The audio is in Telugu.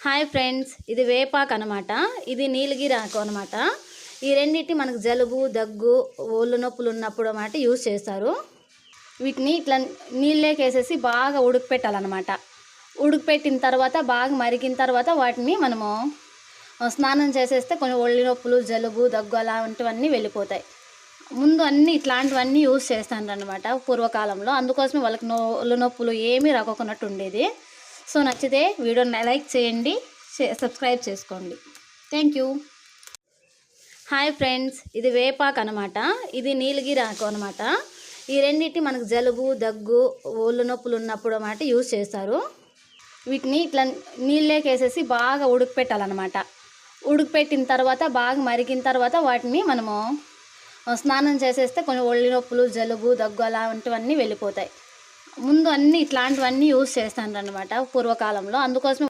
హాయ్ ఫ్రెండ్స్, ఇది వేపాకు అనమాట. ఇది నీలగిరి ఆకు అనమాట. ఈ రెండింటి మనకు జలుబు, దగ్గు, ఒళ్ళు నొప్పులు ఉన్నప్పుడు అన్నమాట యూజ్ చేస్తారు. వీటిని ఇట్లా నీళ్ళలోకి వేసేసి బాగా ఉడకపెట్టాలన్నమాట. ఉడకపెట్టిన తర్వాత బాగా మరిగిన తర్వాత వాటిని మనము స్నానం చేసేస్తే కొన్ని ఒళ్ళు నొప్పులు, జలుబు, దగ్గు అలాంటివన్నీ వెళ్ళిపోతాయి. ముందు అన్నీ ఇట్లాంటివన్నీ యూజ్ చేస్తాను అనమాట పూర్వకాలంలో. అందుకోసమే వాళ్ళకి ఒళ్ళు నొప్పులు ఏమీ రాకోకున్నట్టు ఉండేది. సో నచ్చితే వీడియోని లైక్ చేయండి, సబ్స్క్రైబ్ చేసుకోండి. Thank you. హాయ్ ఫ్రెండ్స్, ఇది వేపాకు అనమాట. ఇది నీలగిరి ఆకు అనమాట. ఈ రెండింటి మనకు జలుబు, దగ్గు, ఒళ్ళు నొప్పులు ఉన్నప్పుడు అన్నమాట యూజ్ చేస్తారు. వీటిని ఇట్లా నీళ్ళలోకి వేసేసి బాగా ఉడకపెట్టాలన్నమాట. ఉడకపెట్టిన తర్వాత బాగా మరిగిన తర్వాత వాటిని మనము స్నానం చేసేస్తే కొన్ని ఒళ్ళు నొప్పులు, జలుబు, దగ్గు అలాంటివన్నీ వెళ్ళిపోతాయి. ముందు అన్నీ ఇట్లాంటివన్నీ యూజ్ చేస్తాను అనమాట పూర్వకాలంలో. అందుకోసమే